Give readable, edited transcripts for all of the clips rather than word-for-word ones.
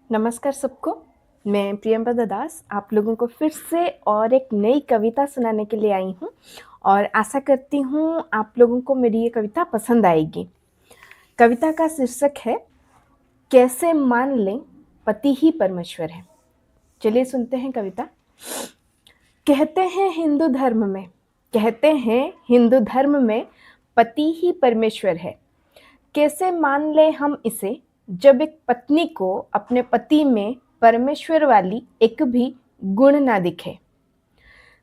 नमस्कार सबको, मैं प्रियंवदा दास आप लोगों को फिर से और एक नई कविता सुनाने के लिए आई हूँ और आशा करती हूँ आप लोगों को मेरी ये कविता पसंद आएगी। कविता का शीर्षक है कैसे मान लें पति ही परमेश्वर है। चलिए सुनते हैं कविता। कहते हैं हिंदू धर्म में पति ही परमेश्वर है। कैसे मान लें हम इसे जब एक पत्नी को अपने पति में परमेश्वर वाली एक भी गुण ना दिखे,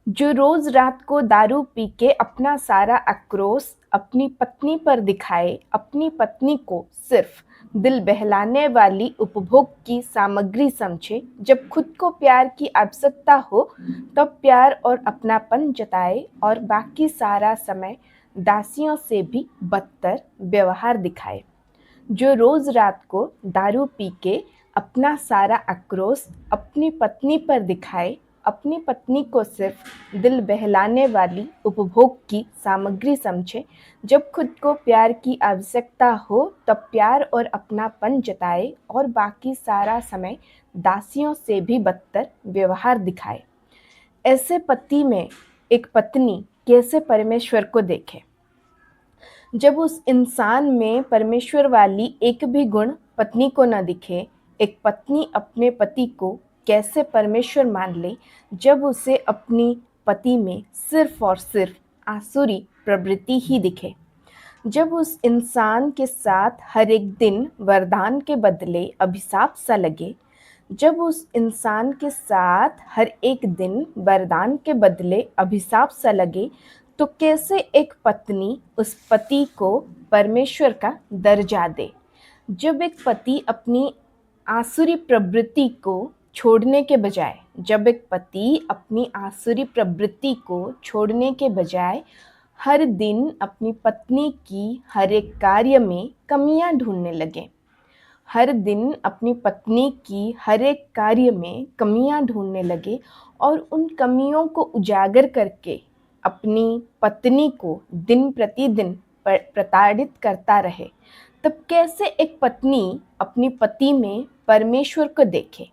जो रोज रात को दारू पी के अपना सारा आक्रोश अपनी पत्नी पर दिखाए, अपनी पत्नी को सिर्फ दिल बहलाने वाली उपभोग की सामग्री समझे, जब खुद को प्यार की आवश्यकता हो तब प्यार और अपनापन जताए और बाकी सारा समय दासियों से भी बदतर व्यवहार दिखाए, जो रोज रात को दारू पी के अपना सारा आक्रोश अपनी पत्नी पर दिखाए, अपनी पत्नी को सिर्फ दिल बहलाने वाली उपभोग की सामग्री समझे, जब खुद को प्यार की आवश्यकता हो तब प्यार और अपनापन जताए और बाकी सारा समय दासियों से भी बदतर व्यवहार दिखाए। ऐसे पति में एक पत्नी कैसे परमेश्वर को देखे, जब उस इंसान में परमेश्वर वाली एक भी गुण पत्नी को न दिखे। एक पत्नी अपने पति को कैसे परमेश्वर मान ले, जब उसे अपनी पति में सिर्फ और सिर्फ आसुरी प्रवृत्ति ही दिखे। जब उस इंसान के साथ हर एक दिन वरदान के बदले अभिशाप सा लगे, जब उस इंसान के साथ हर एक दिन वरदान के बदले अभिशाप सा लगे, तो कैसे एक पत्नी उस पति को परमेश्वर का दर्जा दे। जब एक पति अपनी आसुरी प्रवृत्ति को छोड़ने के बजाय जब एक पति अपनी आसुरी प्रवृत्ति को छोड़ने के बजाय हर दिन अपनी पत्नी की हर एक कार्य में कमियां ढूंढने लगे, हर दिन अपनी पत्नी की हर एक कार्य में कमियां ढूंढने लगे और उन कमियों को उजागर करके अपनी पत्नी को दिन प्रतिदिन प्रताड़ित करता रहे, तब कैसे एक पत्नी अपनी पति में परमेश्वर को देखे।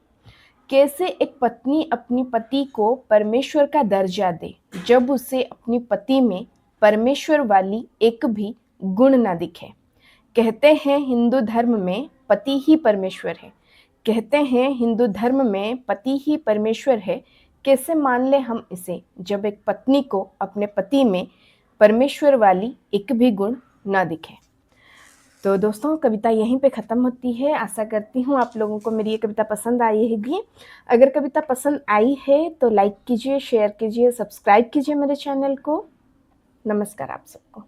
कैसे एक पत्नी अपनी पति को परमेश्वर का दर्जा दे, जब उसे अपनी पति में परमेश्वर वाली एक भी गुण न दिखे। कहते हैं हिंदू धर्म में पति ही परमेश्वर है। कहते हैं हिंदू धर्म में पति ही परमेश्वर है। कैसे मान ले हम इसे जब एक पत्नी को अपने पति में परमेश्वर वाली एक भी गुण न दिखे। तो दोस्तों, कविता यहीं पे ख़त्म होती है। आशा करती हूँ आप लोगों को मेरी ये कविता पसंद आई होगी। अगर कविता पसंद आई है तो लाइक कीजिए, शेयर कीजिए, सब्सक्राइब कीजिए मेरे चैनल को। नमस्कार आप सबको।